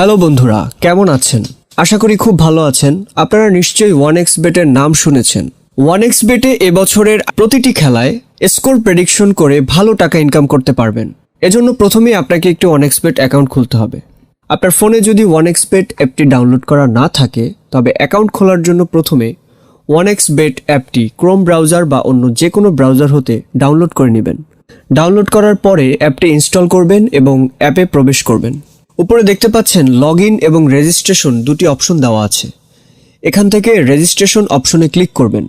Hello বন্ধুরা, কেমন আছেন? আশা করি খুব ভালো আছেন। আপনারা নিশ্চয়ই 1xBet-এর নাম শুনেছেন। 1xBet-এ এবছরের প্রতিটি খেলায় স্কোর প্রেডিকশন করে ভালো টাকা ইনকাম করতে পারবেন। এজন্য প্রথমেই আপনাকে একটি 1xBet অ্যাকাউন্ট খুলতে হবে। আপনার ফোনে যদি 1xBet অ্যাপটি ডাউনলোড করা না থাকে, তবে অ্যাকাউন্ট খোলার জন্য প্রথমে 1xBet অ্যাপটি ক্রোম ব্রাউজার বা অন্য যে কোনো ব্রাউজার হতে ডাউনলোড করে নেবেন। ডাউনলোড করার পরে অ্যাপটি ইনস্টল করবেন এবং অ্যাপে প্রবেশ করবেন। উপরে দেখতে পাচ্ছেন লগইন এবং রেজিস্ট্রেশন দুটি অপশন দেওয়া আছে। এখান থেকে রেজিস্ট্রেশন অপশনে ক্লিক করবেন।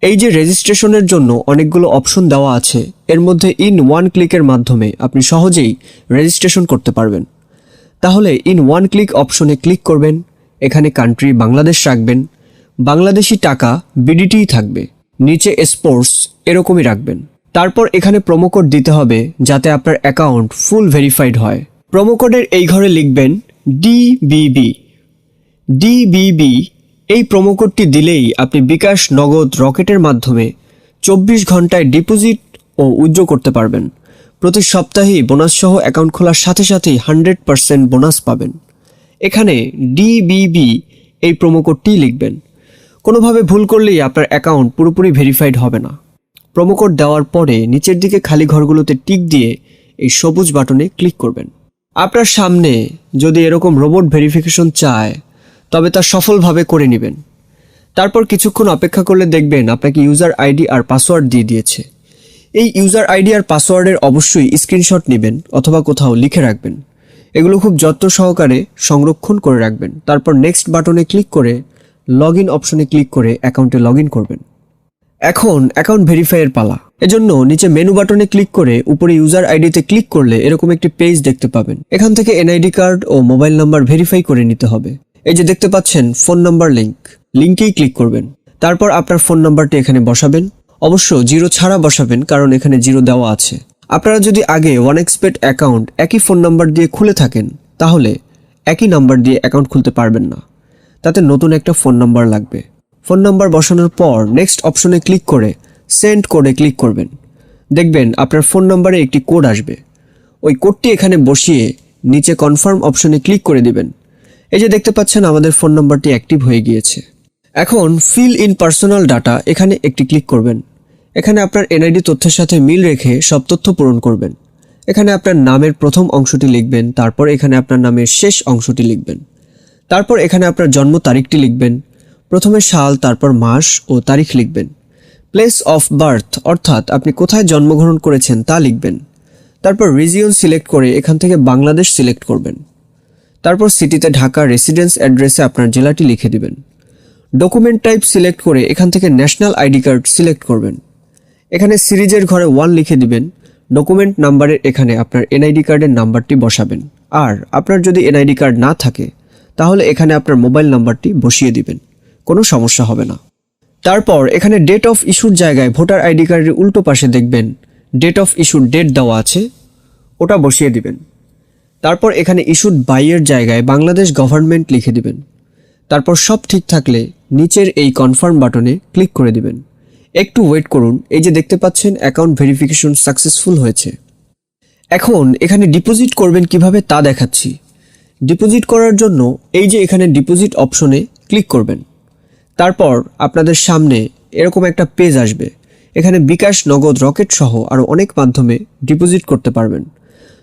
এই যে রেজিস্ট্রেশনের জন্য অনেকগুলো অপশন দেওয়া আছে, এর মধ্যে ইন ওয়ান ক্লিকের মাধ্যমে আপনি সহজেই রেজিস্ট্রেশন করতে পারবেন। তাহলে ইন ওয়ান ক্লিক অপশনে ক্লিক করবেন। এখানে কান্ট্রি বাংলাদেশ রাখবেন। বাংলাদেশি টাকা বিডিটিই থাকবে। নিচে স্পোর্টস এরকমই রাখবেন। তারপর এখানে প্রোমো কোড দিতে হবে যাতে আপনার অ্যাকাউন্ট ফুল ভেরিফাইড হয়। প্রোমো কোডের এই ঘরে লিখবেন ডিবিবি। এই প্রোমো কোডটি দিলেই আপনি বিকাশ, নগদ, রকেটের মাধ্যমে 24 ঘন্টায় ডিপোজিট ও উইথড্র করতে পারবেন। প্রতি সপ্তাহেই বোনাস সহ অ্যাকাউন্ট খোলার সাথে সাথেই 100% বোনাস পাবেন। এখানে ডিবিবি এই প্রোমো কোডটিই লিখবেন। কোনোভাবে ভুল করলেই আপনার অ্যাকাউন্ট পুরোপুরি ভেরিফাইড হবে না। প্রোমো কোড দেওয়ার পরে নিচের দিকে খালি ঘরগুলোতে টিক দিয়ে এই সবুজ বাটনে ক্লিক করবেন। আপনার সামনে যদি এরকম রোবট ভেরিফিকেশন চায়, তবে তা সফলভাবে করে নেবেন। তারপর কিছুক্ষণ অপেক্ষা করলে দেখবেন আপনাকে ইউজার আইডি আর পাসওয়ার্ড দিয়ে দিয়েছে। এই ইউজার আইডি আর পাসওয়ার্ডের অবশ্যই স্ক্রিনশট নেবেন অথবা কোথাও লিখে রাখবেন। এগুলো খুব যত্ন সহকারে সংরক্ষণ করে রাখবেন। তারপর নেক্সট বাটনে ক্লিক করে লগইন অপশনে ক্লিক করে অ্যাকাউন্টে লগইন করবেন। এখন অ্যাকাউন্ট ভেরিফাইয়ের পালা। এজন্য নিচে মেনু বাটনে ক্লিক করে উপরে ইউজার আইডিতে ক্লিক করলে এরকম একটি পেজ দেখতে পাবেন। এখান থেকে এনআইডি কার্ড ও মোবাইল নাম্বার ভেরিফাই করে নিতে হবে। এই যে দেখতে পাচ্ছেন ফোন নাম্বার লিঙ্কেই ক্লিক করবেন। তারপর আপনার ফোন নাম্বারটি এখানে বসাবেন। অবশ্য জিরো ছাড়া বসাবেন, কারণ এখানে জিরো দেওয়া আছে। আপনারা যদি আগে 1xBet অ্যাকাউন্ট একই ফোন নাম্বার দিয়ে খুলে থাকেন, তাহলে একই নাম্বার দিয়ে অ্যাকাউন্ট খুলতে পারবেন না। তাতে নতুন একটা ফোন নাম্বার লাগবে। ফোন নাম্বার বসানোর পর নেক্সট অপশনে ক্লিক করে সেন্ড কোডে ক্লিক করবেন। দেখবেন আপনার ফোন নাম্বারে একটি কোড আসবে। ওই কোডটি এখানে বসিয়ে নিচে কনফার্ম অপশনে ক্লিক করে দিবেন। এই যে দেখতে পাচ্ছেন আমাদের ফোন নাম্বারটি অ্যাক্টিভ হয়ে গিয়েছে। এখন ফিল ইন পার্সোনাল ডাটা এখানে একটি ক্লিক করবেন। এখানে আপনার এনআইডি তথ্যের সাথে মিল রেখে সব তথ্য পূরণ করবেন। এখানে আপনার নামের প্রথম অংশটি লিখবেন, তারপর এখানে আপনার নামের শেষ অংশটি লিখবেন। তারপর এখানে আপনার জন্ম তারিখটি লিখবেন। প্রথমে সাল, তারপর মাস ও তারিখ লিখবেন। প্লেস অফ বার্থ অর্থাৎ আপনি কোথায় জন্মগ্রহণ করেছেন তা লিখবেন। তারপর রিজিয়ন সিলেক্ট করে এখান থেকে বাংলাদেশ সিলেক্ট করবেন। তারপর সিটিতে ঢাকা, রেসিডেন্স অ্যাড্রেসে আপনার জেলাটি লিখে দিবেন। ডকুমেন্ট টাইপ সিলেক্ট করে এখান থেকে ন্যাশনাল আইডি কার্ড সিলেক্ট করবেন। এখানে সিরিজের ঘরে 1 লিখে দিবেন। ডকুমেন্ট নাম্বারের এখানে আপনার এনআইডি কার্ডের নাম্বারটি বসাবেন। আর আপনার যদি এনআইডি কার্ড না থাকে, তাহলে এখানে আপনার মোবাইল নাম্বারটি বসিয়ে দিবেন। কোনো সমস্যা হবে না। তারপর এখানে ডেট অফ ইস্যুর জায়গায় ভোটার আইডি কার্ডের উল্টো পাশে দেখবেন ডেট অফ ইস্যুর ডেট দেওয়া আছে, ওটা বসিয়ে দিবেন। তারপর এখানে ইস্যুড বাইয়ের জায়গায় বাংলাদেশ গভর্নমেন্ট লিখে দিবেন। তারপর সব ঠিক থাকলে নিচের এই কনফার্ম বাটনে ক্লিক করে দিবেন। একটু ওয়েট করুন। এই যে দেখতে পাচ্ছেন অ্যাকাউন্ট ভেরিফিকেশন সাকসেসফুল হয়েছে। এখন এখানে ডিপোজিট করবেন কিভাবে তা দেখাচ্ছি। ডিপোজিট করার জন্য এই যে এখানে ডিপোজিট অপশনে ক্লিক করবেন। তারপর আপনাদের সামনে এরকম একটা পেজ আসবে। এখানে বিকাশ, নগদ, রকেট সহ আরও অনেক মাধ্যমে ডিপোজিট করতে পারবেন।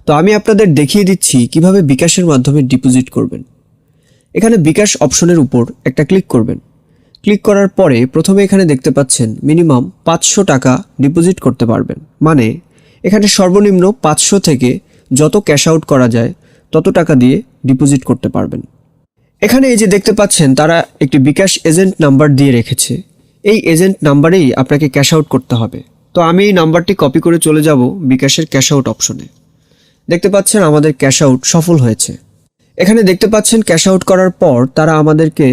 তো আমি আপনাদের দেখিয়ে দিচ্ছি কিভাবে বিকাশের মাধ্যমে ডিপোজিট করবেন। এখানে বিকাশ অপশনের উপর একটা ক্লিক করবেন। ক্লিক করার পরে প্রথমে এখানে দেখতে পাচ্ছেন মিনিমাম 500 টাকা ডিপোজিট করতে পারবেন। মানে এখানে সর্বনিম্ন 500 থেকে যত ক্যাশ আউট করা যায় তত টাকা দিয়ে ডিপোজিট করতে পারবেন। এখানে এই যে দেখতে পাচ্ছেন তারা একটি বিকাশ এজেন্ট নাম্বার দিয়ে রেখেছে। এই এজেন্ট নাম্বারেই আপনাকে ক্যাশ আউট করতে হবে। তো আমি এই নাম্বারটি কপি করে চলে যাব বিকাশের ক্যাশ আউট অপশনে। দেখতে পাচ্ছেন আমাদের ক্যাশ আউট সফল হয়েছে। এখানে দেখতে পাচ্ছেন ক্যাশ আউট করার পর তারা আমাদেরকে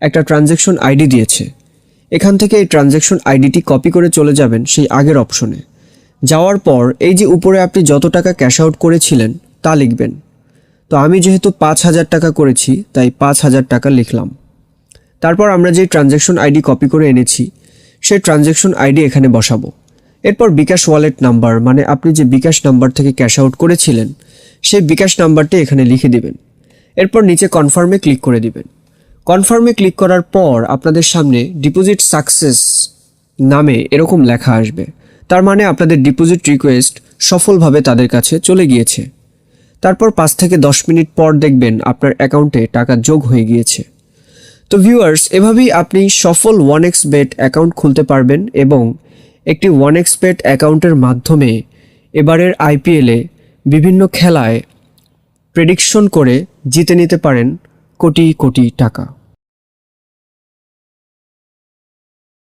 একটা ট্রানজ্যাকশন আইডি দিয়েছে। এখান থেকে এই ট্রানজ্যাকশন আইডিটি কপি করে চলে যাবেন সেই আগের অপশনে। যাওয়ার পর এই যে উপরে আপনি যত টাকা ক্যাশ আউট করেছিলেন তা লিখবেন। তো আমি যেহেতু 5000 টাকা করেছি, তাই 5000 টাকা লিখলাম। তারপর আমরা যে ট্রানজ্যাকশন আইডি কপি করে এনেছি সেই ট্রানজ্যাকশন আইডি এখানে বসাবো। এরপর বিকাশ ওয়ালেট নাম্বার, মানে আপনি যে বিকাশ নাম্বার থেকে ক্যাশ আউট করেছিলেন সেই বিকাশ নাম্বারটি এখানে লিখে দিবেন। এরপর নিচে কনফার্মে ক্লিক করে দিবেন। কনফার্মে ক্লিক করার পর আপনাদের সামনে ডিপোজিট সাকসেস নামে এরকম লেখা আসবে। তার মানে আপনাদের ডিপোজিট রিকোয়েস্ট সফলভাবে তাদের কাছে চলে গিয়েছে। তারপর 5 থেকে 10 মিনিট পর দেখবেন আপনার অ্যাকাউন্টে টাকা যোগ হয়ে গিয়েছে। তো ভিউয়ার্স, এভাবেই আপনি সফল 1xBet অ্যাকাউন্ট খুলতে পারবেন এবং একটি 1xBet অ্যাকাউন্টের মাধ্যমে এবারের আইপিএলে বিভিন্ন খেলায় প্রেডিকশন করে জিতে নিতে পারেন কোটি কোটি টাকা।